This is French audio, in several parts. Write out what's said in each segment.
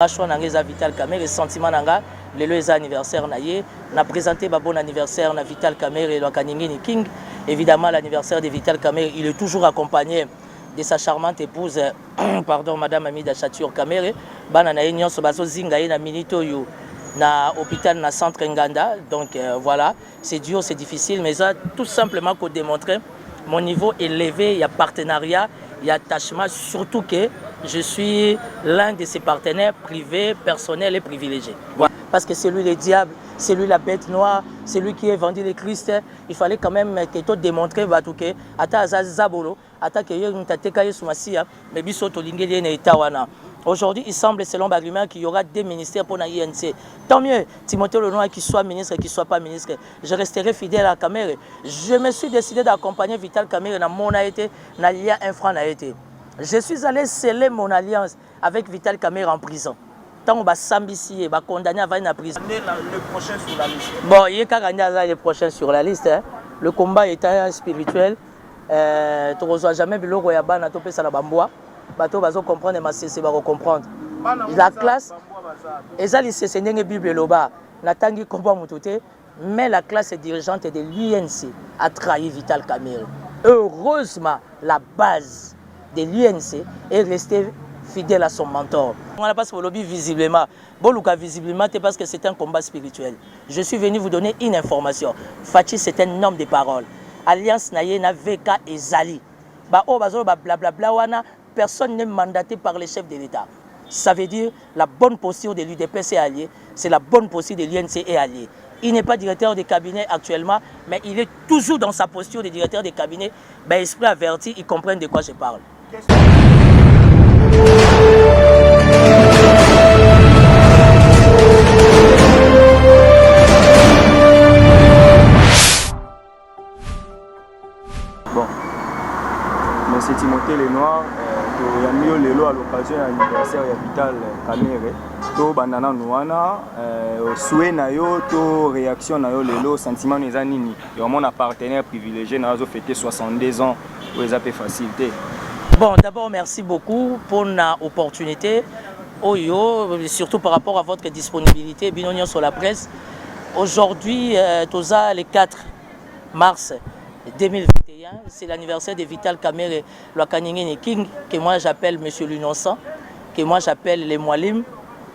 Choix nanga Vital Kamerhe, sentiment nanga lelo eza anniversaire na ye, na présenté ba bon anniversaire na Vital Kamerhe lo Kaningini King. Évidemment l'anniversaire de Vital Kamerhe, il est toujours accompagné de sa charmante épouse pardon madame Amida Chatur Kamerhe. Bana na nyonso bazo zinga ye na minito yo na hôpital na centre Nganda. Donc voilà, c'est dur, c'est difficile, mais ça tout simplement pour démontrer mon niveau élevé, il y a partenariat, il y a attachement, surtout que je suis l'un de ses partenaires privés, personnels et privilégiés. Voilà. Parce que c'est lui le diable, c'est lui la bête noire, c'est lui qui a vendu le Christ. Il fallait quand même que tu démontres que ata azazabolo, ata que yo ntateka yesu masia, mais biso to lingeli na itawana. Aujourd'hui, il semble, selon Bagriman, qu'il y aura deux ministères pour l'INC. Tant mieux, Timothée Lenoir, qu'il soit ministre, qu'il ne soit pas ministre. Je resterai fidèle à Kamerhe. Je me suis décidé d'accompagner Vital Kamerhe dans mon été, dans l'IA Infra. Je suis allé sceller mon alliance avec Vital Kamerhe en prison. Tant on va s'ambitier, va condamner à aller en prison. Le prochain sur la liste. Bon, il y a le prochain sur la liste. Hein. Le combat est spirituel. Tu ne reçois jamais le royaume, tu peux ça la bamboa. Bato bazo comprendre ma c'est ba comprendre la classe ezali c'est ndenge bible loba natangi komba mututé mais la classe dirigeante de l'UNC a trahi Vital Kamerhe. Heureusement la base de l'UNC est restée fidèle à son mentor. On n'a pas ce lobby visiblement. Boluka visiblement c'est parce que c'est un combat spirituel. Je suis venu vous donner une information. Fachi c'est un homme de parole. Alliance naye na VK et Zali. Ba o bazo ba blablabla wana. Personne n'est mandaté par les chefs de l'État. Ça veut dire la bonne posture de l'UDPS est allié, c'est la bonne posture de l'UNC est allié. Il n'est pas directeur de cabinet actuellement, mais il est toujours dans sa posture de directeur de cabinet. Ben, esprit averti, ils comprennent de quoi je parle. Bon, monsieur Timothée Lenoir, il y a mieux lelo à l'occasion de l'anniversaire de Vital Kamerhe. To bandana nouana, souhait na yo, to réaction na yo lelo, sentiment neza nini. Et on a partenaire privilégié na zo fêté 62 ans pour les appeler facilité. Bon, d'abord merci beaucoup pour l'opportunité. Surtout par rapport à votre disponibilité, binonion sur la presse. Aujourd'hui, toza le 4 mars 2021, c'est l'anniversaire de Vital Kamerhe, le Kaningini King, que moi j'appelle Monsieur l'Innocent, que moi j'appelle les Mwalim,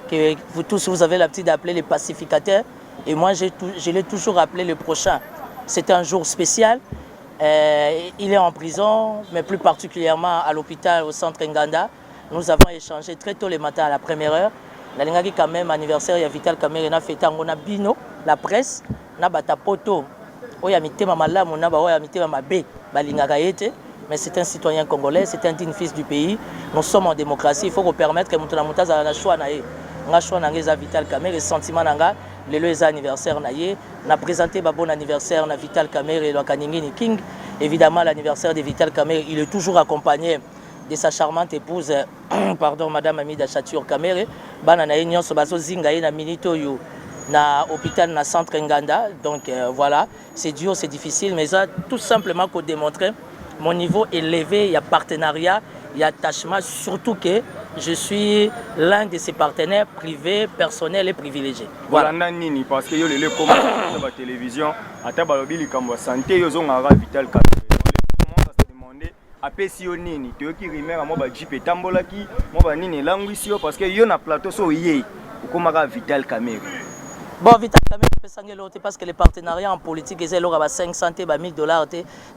que vous tous vous avez l'habitude d'appeler les pacificateurs, et moi je l'ai toujours appelé le prochain. C'est un jour spécial, il est en prison, mais plus particulièrement à l'hôpital au centre Nganda. Nous avons échangé très tôt le matin à la première heure. La lingaki quand même anniversaire de Vital Kamerhe, na fêté ngona bino, la presse, na batapoto. Mais c'est un citoyen congolais, c'est un digne fils du pays. Nous sommes en démocratie, il faut permettre que nous ayons choix na Vital Kamerhe, sentiment nanga lelo eza anniversaire na ye, na présenté ba bon anniversaire na Vital Kamerhe lo Kaningini King. Évidemment l'anniversaire de Vital Kamerhe, il est toujours accompagné de sa charmante épouse pardon madame Amida Chatur Kamerhe. Bana na nyonso bazo zinga ye na minito yo na hôpital na centre Nganda. Donc voilà, c'est dur, c'est difficile, mais ça tout simplement pour démontrer mon niveau élevé, il y a partenariat, il y a attachement, surtout que je suis l'un de ses partenaires privés, personnels et privilégiés. Voilà. Parce que yo le comme la télévision, ata balobi likambo santé yo zonga Vital Kamerhe. On commence à se demander après si yo nini, to ki rimer mo ba jipe tambolaki, mo ba nini langwisi yo parce que yo na plateau so yé, okomaka Vital Kamerhe. Bon, Vital Kamerhe, parce que les partenariats en politique, ils ont 500, 1000 dollars,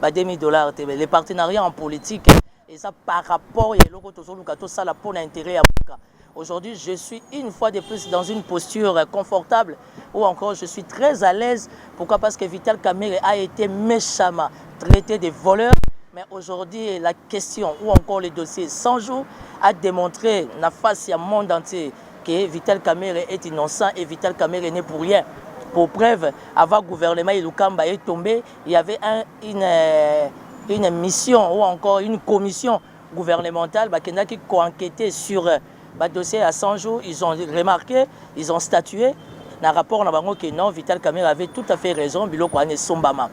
2000 dollars. Les partenariats en politique, et ça par rapport à ça, pour l'intérêt. Aujourd'hui, je suis une fois de plus dans une posture confortable, ou encore je suis très à l'aise. Pourquoi? Parce que Vital Kamerhe a été méchamment traité de voleur. Mais aujourd'hui, la question, ou encore le dossier 100 jours, a démontré la face du monde entier que Vital Kamerhe est innocent et Vital Kamerhe n'est pour rien. Pour preuve, avant le gouvernement Ilukamba est tombé, il y avait une mission ou encore une commission gouvernementale qui a enquêté sur le dossier à 100 jours. Ils ont remarqué, ils ont statué. Dans le rapport, que non, Vital Kamerhe avait tout à fait raison. Biloko ane sombama.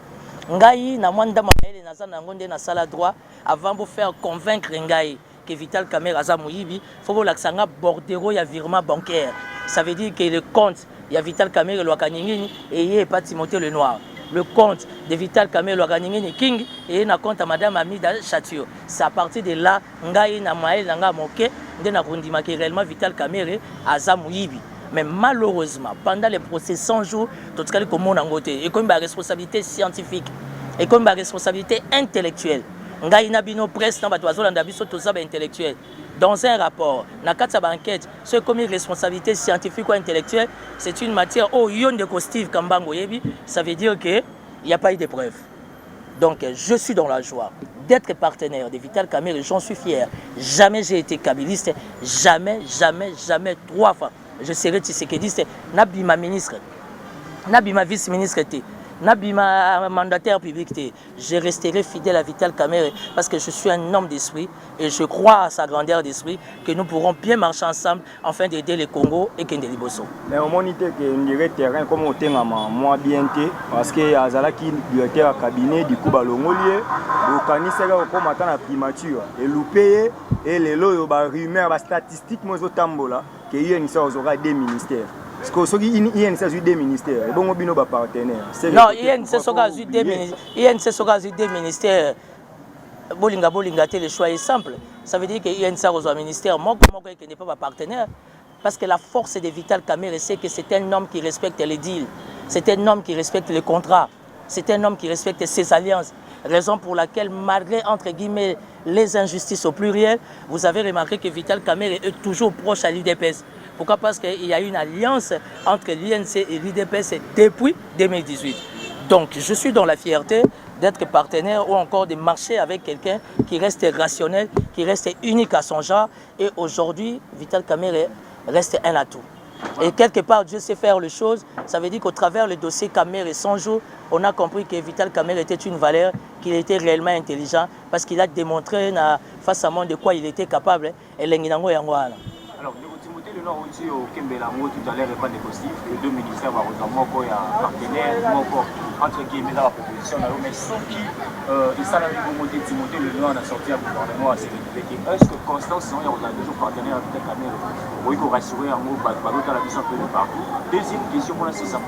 Ngai na mwanda maele na zana ngonde na sala droit avant de faire convaincre Ngai que Vital Kamerhe aza moyibi, faut que l'accent bordero ya virement bancaire. Ça veut dire que le compte il y a Vital Kamerhe Lwakaningini et il y a pas Timothée Lenoir. Le compte de Vital Kamerhe Lwakaningini King et il y a un compte à Madame Amida Chatio. C'est à partir de là, ngai na mael nga moke, ndena kondima que réellement Vital Kamerhe aza moyibi. Mais malheureusement, pendant les procès 100 jours, tout ce qui est comme on a ngoté, et comme la responsabilité scientifique, et comme la responsabilité intellectuelle, ngai na bino presse na bato bazolanda biso to zaba intellectuel. Dans un rapport, na kati ba enquête, ce comme une responsabilité scientifique ou intellectuelle, c'est une matière oh yon de Steve Kambango yebi, ça veut dire que il n'y a pas eu de preuves. Donc je suis dans la joie d'être partenaire de Vital Kamerhe, j'en suis fier. Jamais j'ai été kabiliste, jamais, jamais, jamais, 3 fois. Je serai Tshisekedi, Nabima ministre, Nabima vice-ministre, Nabima mandataire public. Je resterai fidèle à Vital Kamerhe parce que je suis un homme d'esprit et je crois à sa grandeur d'esprit que nous pourrons bien marcher ensemble afin d'aider le Congo et Kende Liboso. Mais au moment que nous dirait terrain comme au terrain moi bien parce que Azalaki directeur à cabinet du coup balongolier, au canisera comme attend la primature et loupé et les lots ba rumeur ba statistique moi au tambola que il y a une sorte aura des ministères. Parce que ce qui y a des ministères, et bon bino ba partenaire. Non, il y a une des ministères. Bolinga le choix est simple. Ça veut dire qu'il y a une sorte ministère qui n'est pas partenaire. Parce que la force de Vital Kamerhe, c'est que c'est un homme qui respecte les deals. C'est un homme qui respecte les contrats. C'est un homme qui respecte ses alliances. Raison pour laquelle, malgré, entre guillemets, les injustices au pluriel, vous avez remarqué que Vital Kamerhe est toujours proche à l'UDPS. Pourquoi? Parce qu'il y a une alliance entre l'INC et l'UDPS depuis 2018. Donc, je suis dans la fierté d'être partenaire ou encore de marcher avec quelqu'un qui reste rationnel, qui reste unique à son genre. Et aujourd'hui, Vital Kamerhe reste un atout. Et quelque part, Dieu sait faire les choses. Ça veut dire qu'au travers le dossier Kamerhe 100 jours, on a compris que Vital Kamerhe était une valeur, qu'il était réellement intelligent, parce qu'il a démontré face à moi de quoi il était capable. Et l'enginango yangwana. Alors, Timothée Lenoir aussi au Kembelango, tout à l'heure, n'est pas négocié. Les deux ministères vont rejoindre un partenaire, entre guillemets, dans la proposition. Mais ceux qui, ils savent que Timothée Lenoir a sorti un gouvernement à sécurité. Est-ce que Constance, il y a toujours partenaire avec Vital Kamerhe? Oui, pour rassurer un mot, Baroka la vision un peu de partout. Deuxième question, pour l'instant,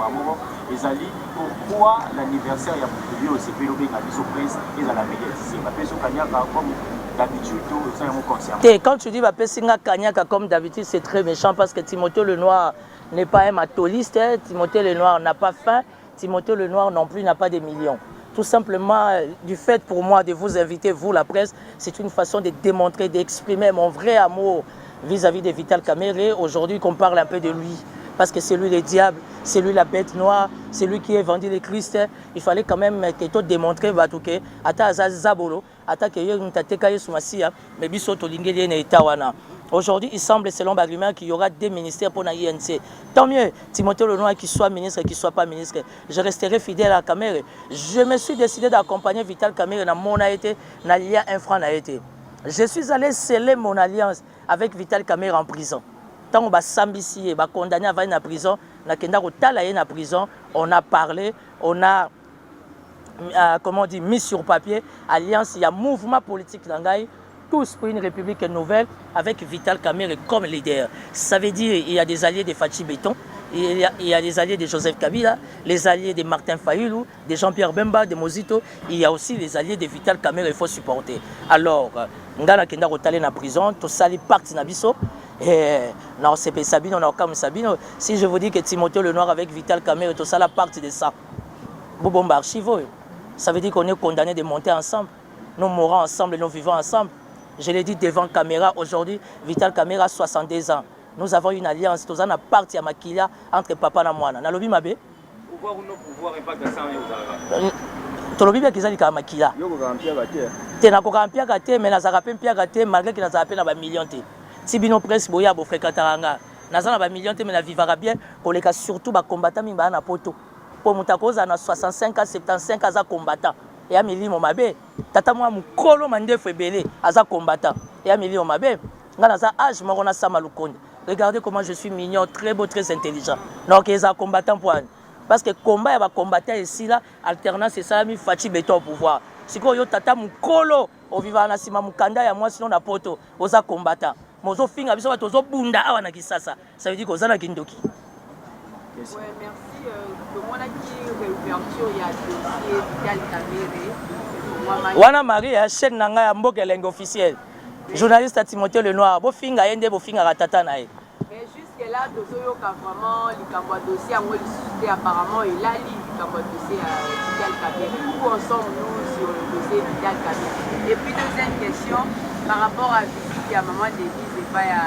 les alliés, pourquoi l'anniversaire, il y a beaucoup de CPLO, il y a des presse, et à la médiatisation. La personne qui a comme d'habitude, ça est mon concert. Quand tu dis que Pessinga Kanyaka comme d'habitude, c'est très méchant parce que Timothée Lenoir n'est pas un matoliste. Timothée Lenoir n'a pas faim. Timothée Lenoir non plus n'a pas des millions. Tout simplement, du fait pour moi de vous inviter, vous la presse, c'est une façon de démontrer, d'exprimer mon vrai amour vis-à-vis de Vital Kamerhe. Aujourd'hui qu'on parle un peu de lui. Parce que c'est lui le diable, c'est lui la bête noire, c'est lui qui a vendu le Christ. Il fallait quand même que tu démontres que ata Zabolo, ata que tu as Soumassia, mais biso to lingeli na etawana. Aujourd'hui, il semble, selon Bagriman, qu'il y aura des ministères pour l'INC. Tant mieux, Timothée Lenoir, qu'il soit ministre, qu'il ne soit pas ministre. Je resterai fidèle à Kamerhe. Je me suis décidé d'accompagner Vital Kamerhe dans mon été, dans l'IA infra. Je suis allé sceller mon alliance avec Vital Kamerhe en prison. Tant on va s'ambitier, on va condamner à aller en prison, en prison, on a parlé, on a mis sur papier, alliance, il y a mouvement politique d'Angaï, tous pour une république nouvelle avec Vital Kamerhe comme leader. Ça veut dire qu'il y a des alliés de Fachi Béton, il y a des alliés de Joseph Kabila, les alliés de Martin Fayulu, de Jean-Pierre Bemba, de Mozito, il y a aussi les alliés de Vital Kamerhe, il faut supporter. Alors, Ngana Kenda Rotale na prison, tout ça, les partis Nabiso. Non, c'est Sabino, non, comme Sabino. Si je vous dis que Timothée Lenoir avec Vital Kamerhe, tout ça, la partie de ça. Bobomba archivo. Ça veut dire qu'on est condamné de monter ensemble. Nous mourons ensemble, nous vivons ensemble. Je l'ai dit devant caméra aujourd'hui, Vital Kamerhe a 62 ans. Nous avons une alliance, nous avons une partie à Makilia entre papa et moi. Nalobi Mabé. Pouvoir ou non pouvoir et pas de ça, tolobi bien qu'ils ont Makila. Tu n'as pas de mais tu as pas malgré que tu as pas de millions. Si bino presse boya bo fréquentaranga nazana ba million te mais na vivra bien pour les cas surtout ba combattant mimba na poto pour mutakoza na 65 à 75 à combattant et amili mo mabe tata moi mukolo mande febele aza combattant et amili mo mabe ngana za âge mo na sama lukonde. Regardez comment je suis mignon, très beau, très intelligent. Donc ils ont combattant pour parce que combat et va combattre ici là alternance c'est ça mi Fachi Béton au pouvoir. sikoyo tata mukolo ovivaka na nsima mukanda ya mwasi no na poto oza combattant mozofinga biso bato ozobunda awa na Kisasa, ça veut dire koza na kindoki. Ouais, merci. Comment la réouverture il y a dossier Vital Kamerhe wana Marie chaîne nanga ya mboka elenge officiel journaliste Timothée Lenoir bofinga yende bofinga tata na ye. Mais jusque là tozoyoka vraiment likambo ya dossier yango lisusu apparemment elali likambo ya dossier ya Vital Kamerhe. Où en sommes nous sur le dossier Vital Kamerhe? Et puis deuxième question par rapport à visite ya maman Denise et pas ya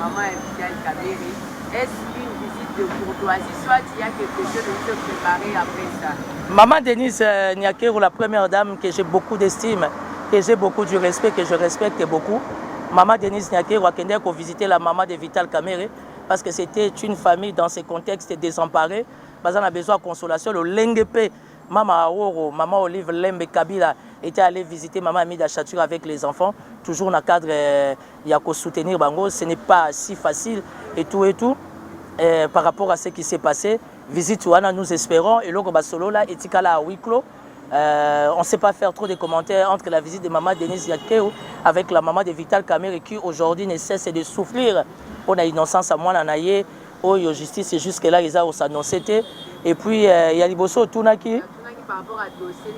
maman Vital Kamerhe, est-ce une visite de courtoisie, soit il y a quelque chose de se préparer après ça? Maman Denise Nyakero, la première dame que j'ai beaucoup d'estime, que j'ai beaucoup de respect, que je respecte beaucoup. Maman Denise Nyakero a visité la maman de Vital Kamerhe parce que c'était une famille dans ce contexte désemparé. Parce qu'on a besoin de consolation. Le Lengepe, maman Aoro, maman Olive Lembe Kabila était allée visiter maman Amida Chature avec les enfants. Toujours dans le cadre, il y a qu'à soutenir Bango. Ce n'est pas si facile et tout et tout. Par rapport à ce qui s'est passé, visite Ouana, nous espérons, et l'autre solo là, et Tikala à huis clos. On ne sait pas faire trop de commentaires entre la visite de maman Denise Yakeo avec la maman de Vital Kamerhe qui aujourd'hui ne cesse de souffrir pour l'innocence à moi, Nanaye, au justice, et jusque-là, ils ont annoncé. Et puis, il y a Liboso Tunaki. Par rapport à dossier,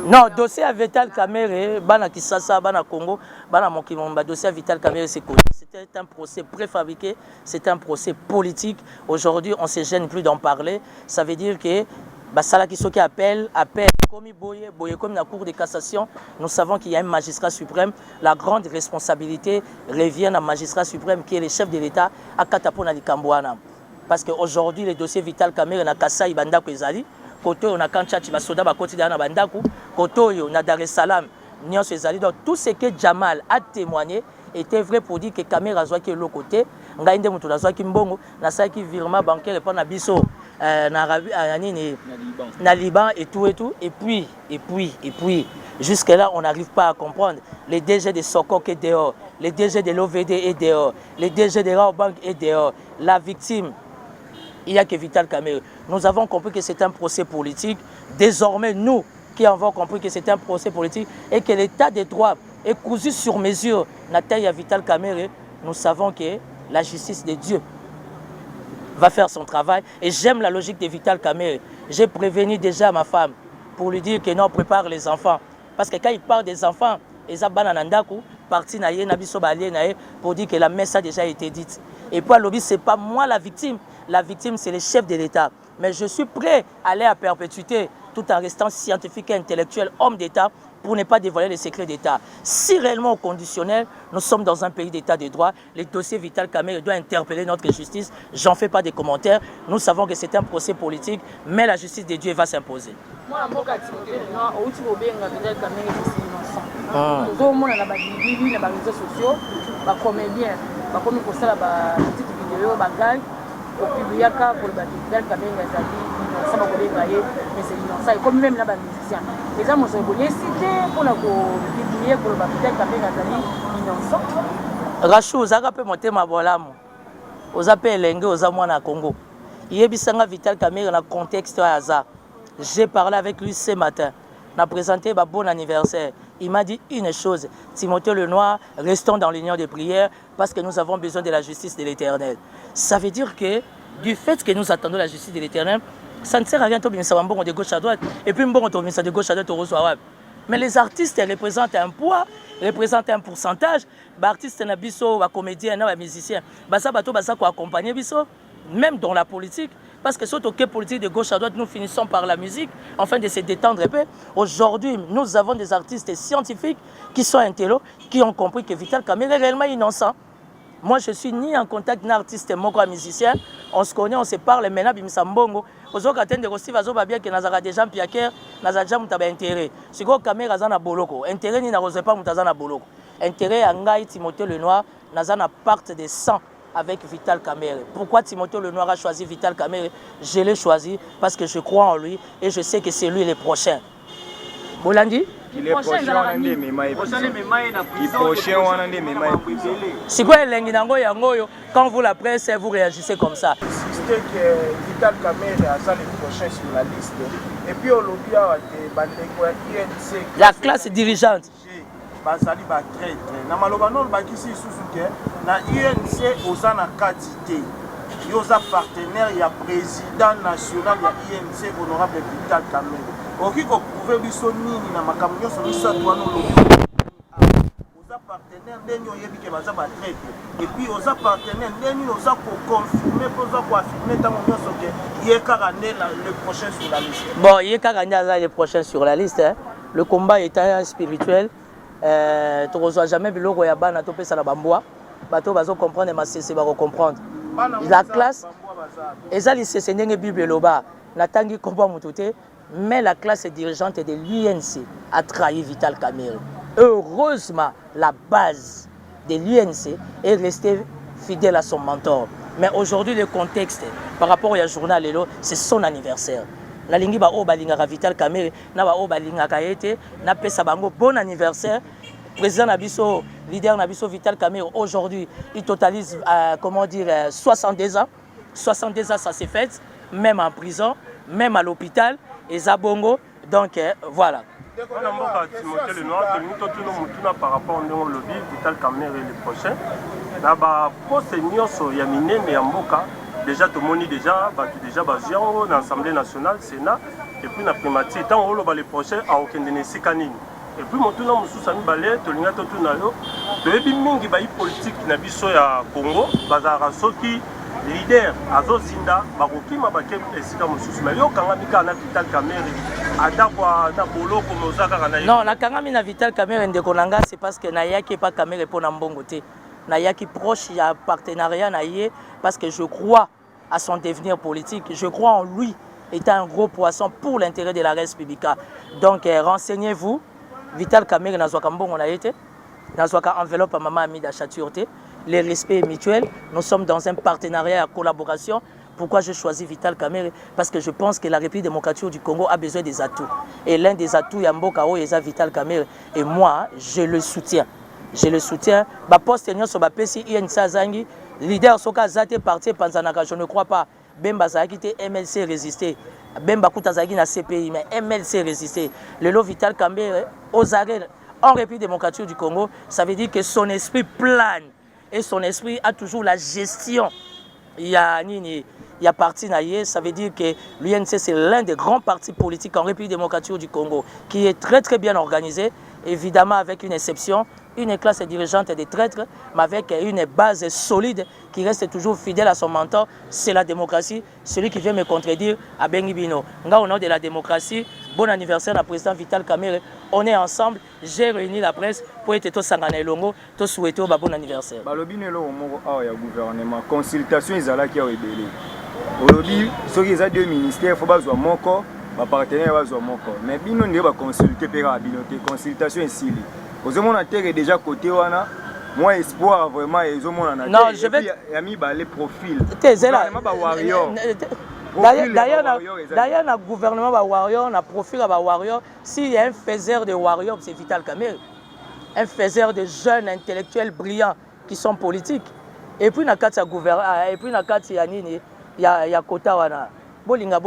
non, dossier à Vital Kamerhe, Bana Kisasa, Bana Congo, Bana Mokimomba, dossier à Vital Kamerhe, c'est connu. C'était un procès préfabriqué, c'est un procès politique. Aujourd'hui, on ne se gêne plus d'en parler. Ça veut dire que Basala qui appelle, comme Boye, comme la Cour de cassation, nous savons qu'il y a un magistrat suprême. La grande responsabilité revient à un magistrat suprême qui est le chef de l'État à Katapona Likambouana. Parce qu'aujourd'hui, le dossier Vital Kamerhe na Kasai Bandako Ezali, côté on a Kanchachi Basoda Bakoti Dana Bandaku, côté on a Dar es Salaam, Nyons Ezali. Donc tout ce que Jamal a témoigné était vrai pour dire que Kamerhe a qui est l'autre côté. Ngaïnde Moutoula Zwaki Mbongo, Nasaki virement bancaire et pas na Biso, na Liban et tout et tout. Et puis, jusque-là, on n'arrive pas à comprendre. Les DG de Sokok est dehors, les DG de l'OVD est dehors, les DG de Raobank est dehors. La victime, il n'y a que Vital Kamerhe. Nous avons compris que c'est un procès politique. Désormais, nous qui avons compris que c'est un procès politique et que l'état des droits est cousu sur mesure, Nathalie Vital Kamerhe, nous savons que la justice de Dieu va faire son travail. Et j'aime la logique de Vital Kamerhe. J'ai prévenu déjà ma femme pour lui dire que non, prépare les enfants. Parce que quand il parle des enfants, ils ont parti pour dire que la messe a déjà été dite. Et puis à l'objet, ce n'est pas moi la victime. La victime, c'est le chef de l'État. Mais je suis prêt à aller à perpétuité tout en restant scientifique et intellectuel, homme d'État, pour ne pas dévoiler les secrets d'État. Si réellement au conditionnel, nous sommes dans un pays d'État de droit, les dossiers Vital Kamerhe doivent interpeller notre justice. J'en fais pas de commentaires. Nous savons que c'est un procès politique, mais la justice de Dieu va s'imposer. Opibiaka pour le Vital Kamerhe ça va mais c'est innocent comme même là bas musicien les gens sont bonnes cité pour la publier pour le Vital Kamerhe innocent Rachou zaka pe motema bolamu ozape elenge ozamwa na Congo yebisanga Vital Kamerhe na contexte ya hasard. J'ai parlé avec lui ce matin, n'a présenté un bon anniversaire. Il m'a dit une chose, Timothée Lenoir, restons dans l'union de prière parce que nous avons besoin de la justice de l'Éternel. Ça veut dire que du fait que nous attendons la justice de l'Éternel, ça ne sert à rien de gauche à droite et puis de gauche à droite. Mais les artistes représentent un poids, représentent un pourcentage. Les artistes, les comédiens, les musiciens, ils accompagner même dans la politique. Parce que surtout que politique de gauche à droite, nous finissons par la musique, afin de se détendre un peu. Aujourd'hui, nous avons des artistes scientifiques qui sont intello, qui ont compris que Vital Kamerhe est réellement innocent. Moi, je ne suis ni en contact avec un artiste, ni un musicien. On se connaît, on se parle, maintenant, Bimisa Mbongo. Aujourd'hui, quand on a des gens qui ont des intérêt. Si vous avez un boloko, intérêt ni pas un boloko. Intérêt à Ngaï Timothée Lenoir, n'a un pacte de sang avec Vital Kamerhe. Pourquoi Timothée Lenoir a choisi Vital Kamerhe? Je l'ai choisi parce que je crois en lui et je sais que c'est lui le prochain. Bolandi? C'est quoi l'enguinango quand vous la presse, vous réagissez comme ça? C'est que Vital Kamerhe a ça les prochains sur la liste. Et puis au lobby a INC. La classe dirigeante. Bazali ba traître. Na maloba non ba kisi susu ke na INC osana quantité. Yoza partenaire ya président national ya INC honorable Vital Kamerhe. Oki ko prouver biso nini na makambo nyonso misatu wana lobby. Oza partenaire ndeni oyebi ke baza ba traître. Et puis oza partenaire ndeni oza ko confirmer poza ko affirmer tango nyonso ke yekaka le prochain sur la liste. Bon, yekaka le prochain sur la liste. Hein. Le combat est spirituel. Tu ne reçois jamais biloko ya bana to pesa na bamboa. Bato bazo comprendre ma c'est ba comprendre. La classe ezali c'est ndenge Bible loba. Natangi combat mututé. Mais la classe dirigeante de l'UNC a trahi Vital Kamerhe. Heureusement, la base de l'UNC est restée fidèle à son mentor. Mais aujourd'hui, le contexte, par rapport au journal, c'est son anniversaire. La lingi ba o balingaka Vital Kamerhe, na ba o balingaka ete, na pesa bango bon anniversaire. Président Nabiso, leader Nabiso Vital Kamerhe, aujourd'hui, il totalise, 62 ans. 62 ans, ça s'est fait, même en prison, même à l'hôpital. Et Zabongo, donc voilà. Timothée Lenoir, par rapport au lobby, Vital Kamerhe le prochain. Là-bas, pour ces nyonso yamine mais amboka, déjà tout le monde déjà basé en l'Assemblée nationale, Sénat, et puis la primatie, tant on le prochain à aucun de ces canines. Et puis mon tournant sous Sami Balé, Tolinga Totunalo, de Ebimingi Bayi politique na biso ya Congo, Bazara Soki. Leader Azo Zinda, Baroki Mabakem et Sika Moussous, mais yo Kangamika na Vital Kamerhe, Adakwa na Bolo comme Ozaka Kanaï. Non, la Kangami na Vital Kamerhe Ndekonanga, c'est parce que Nayaki pas Kamerhe pour Nambongote. Nayaki proche, il y a partenariat Naye, parce que je crois à son devenir politique, je crois en lui, étant un gros poisson pour l'intérêt de la res publica. Donc renseignez-vous, Vital Kamerhe Nazwaka Mbongo na été, Nazwaka enveloppe à Maman Amida Chatureté. Les respects mutuels, nous sommes dans un partenariat à collaboration. Pourquoi je choisis Vital Kamerhe? Parce que je pense que la République démocratique du Congo a besoin des atouts. Et l'un des atouts, Yamboka Oeza Vital Kamerhe. Et moi, je le soutiens. Je le soutiens. Ma poste sur ma PC, INSA Zangi, leader Soka Zate parti Panzanaka, je ne crois pas. Bemba Zaki MLC résisté. Bemba Koutazagi na CPI, mais MLC résisté. Le lot Vital Kamerhe, Ozare, en République démocratique du Congo, ça veut dire que son esprit plane. Et son esprit a toujours la gestion. Il y a parti naïe, ça veut dire que l'UNC c'est l'un des grands partis politiques en République démocratique du Congo qui est très très bien organisé, évidemment avec une exception, une classe dirigeante des traîtres, mais avec une base solide qui reste toujours fidèle à son mentor, c'est la démocratie. Celui qui vient me contredire à Bengibino. Au nom de la démocratie, bon anniversaire à président Vital Kamerhe. On est ensemble, j'ai réuni la presse pour être tous sangana longo, tous souhaiter bon anniversaire. Balobi nelo moko awa ya gouvernement, consultation ezala ki ebele. Olobi soki eza deux ministères, faut bazwa moko, ba partenaire bazwa moko. Mais bino ndé ba consulter pera bino te consultation esili. Ozomona terre déjà côté wana. Moi espoir vraiment ezomona na. Non, je vais yami ba les profils. Tezela ba warrior. D'ailleurs, le gouvernement va warrior, on a profil à warrior. S'il y a un faiseur de warrior, c'est Vital Kamerhe. Un faiseur de jeunes intellectuels brillants qui sont politiques. Et puis, il y a Kota Wana. Bolinga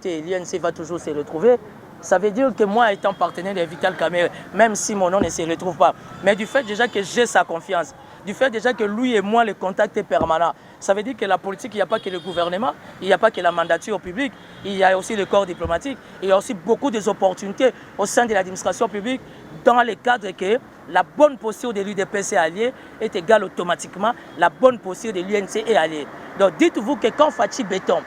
l'INC va toujours se retrouver. Ça veut dire que moi, étant partenaire de Vital Kamerhe, même si mon nom ne se retrouve pas, mais du fait déjà que j'ai sa confiance, du fait déjà que lui et moi, le contact est permanent, ça veut dire que la politique, il n'y a pas que le gouvernement, il n'y a pas que la mandature publique, il y a aussi le corps diplomatique, il y a aussi beaucoup d'opportunités au sein de l'administration publique dans le cadre que la bonne posture de l'UDPC allié est égale automatiquement la bonne posture de l'UNC est alliée. Donc dites-vous que quand Fachi Béton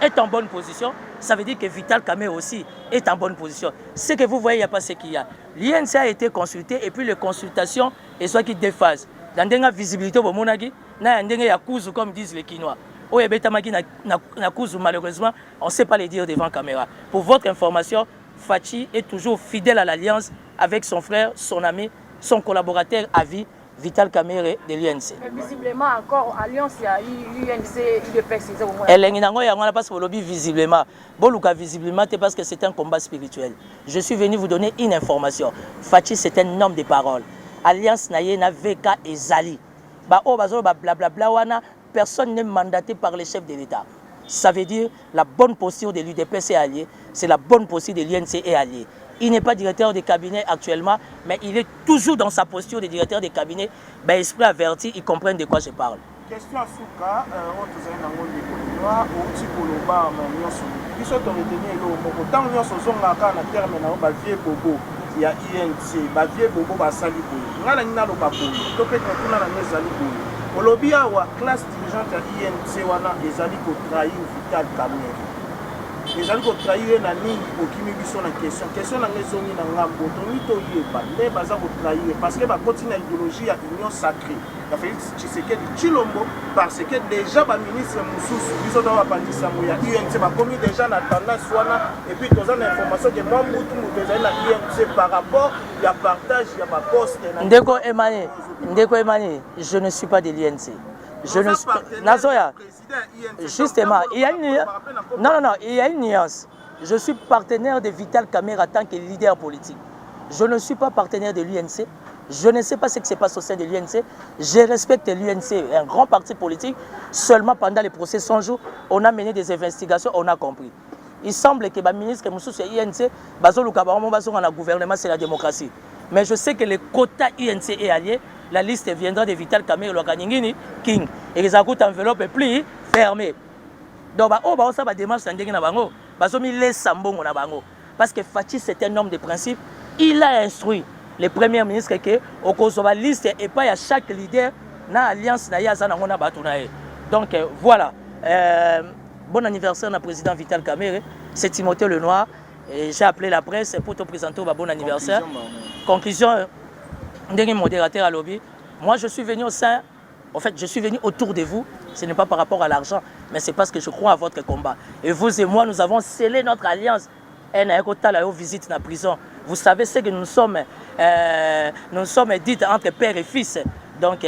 est en bonne position, ça veut dire que Vital Kamerhe aussi est en bonne position. Ce que vous voyez, il n'y a pas ce qu'il y a. L'INC a été consulté et puis les consultations, et soit qui déphasent. Dans la visibilité, comme disent les Quinois. Malheureusement, on ne sait pas les dire devant la caméra. Pour votre information, Fachi est toujours fidèle à l'alliance avec son frère, son ami, son collaborateur à vie, Vital Kamerhe de l'UNC. Mais visiblement encore, Alliance, il y a l'UNC, il est précisé au moins. Elle est parce que le lobby visiblement. Boluka visiblement, c'est parce que c'est un combat spirituel. Je suis venu vous donner une information. Fachi, c'est un homme de parole. Alliance Naye na VK et Zali. Blablabla, personne n'est mandaté par les chefs de l'État. Ça veut dire la bonne posture de l'UDPS est alliée, c'est la bonne posture de l'UNC est alliée. Il n'est pas directeur de cabinet actuellement, mais il est toujours dans sa posture de directeur de cabinet. Ben, esprit averti, ils comprennent de quoi je parle. Question à Souka, on a un petit Koloba, il faut retenir le tant que terme vieux bobo, il y a INC, vieux bobo, Saliboui. On a un au lobby à la classe dirigeante de l'INC, ils ont trahi Vital Kamerhe. Les gens qui trahir na nini okimi biso na question na ngezongi na ngambo toni to yeba mais baza ko trahir parce que ba continue idéologie ya union sacrée ya Félix Tshisekedi Tshilombo parce que déjà ba ministre mususu biso do ba bandisa mo ya UNC ba komi déjà na tendance wana et puis toza na information que moi mutu déjà na UNC par rapport ya partage ya ba poste na Ndeko Emmanuel, je ne suis pas de l'UNC. Je ne suis pas Nazoya. Justement, il y a une nuance. Non, il y a une nuance. Je suis partenaire de Vital Kamerhe en tant que leader politique. Je ne suis pas partenaire de l'UNC. Je ne sais pas ce qui se passe au sein de l'UNC. Je respecte l'UNC, un grand parti politique. Seulement pendant les procès 100 jours, on a mené des investigations, on a compris. Il semble que le ministre Moussou c'est l'UNC, le gouvernement, c'est la démocratie. Mais je sais que le quota UNC est allié. La liste viendra de Vital Kamerhe, le King. Et les enveloppes plus fermées. Donc, ça va démarche parce que Fachi, c'est un homme de principe. Il a instruit le premier ministre que la liste et pas à chaque leader dans l'alliance. Donc, voilà. Bon anniversaire au président Vital Kamerhe. C'est Timothée Lenoir. J'ai appelé la presse pour te présenter un bon anniversaire. Conclusion. Modérateur à lobby. Moi, je suis venu au sein, en fait, je suis venu autour de vous. Ce n'est pas par rapport à l'argent, mais c'est parce que je crois à votre combat. Et vous et moi, nous avons scellé notre alliance. Visite dans la prison. Vous savez ce que nous sommes dites entre père et fils. Donc,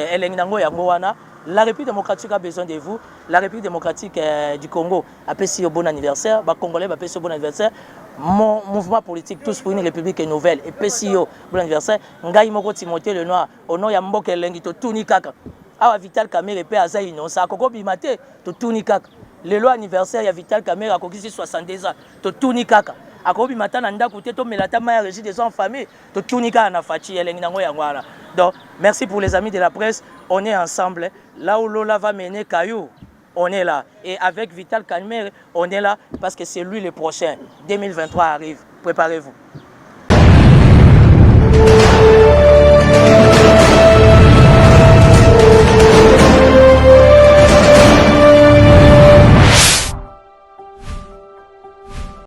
la République démocratique a besoin de vous. La République démocratique du Congo a passé un bon anniversaire. Les Congolais ont passé un bon anniversaire. Mon mouvement politique, tous pour une République nouvelle, et PCO, bon anniversaire. Ngai moko Timothée Lenoir, au nom ya mboke lengi to tuni kaka. Awa Vital Kamerhe pe aza innocent, koko bimate to tuni kaka. Le loi anniversaire ya Vital Kamerhe akokisi 62 ans, to tuni kaka. Ako bimata na ndako te to melata ma régie des gens famille, to tuni kaka na fachi elengi nango ya ngwana. Donc, merci pour les amis de la presse, on est ensemble. Là où Lola va mener Kayou, on est là. Et avec Vital Kamerhe, on est là parce que c'est lui le prochain. 2023 arrive. Préparez-vous.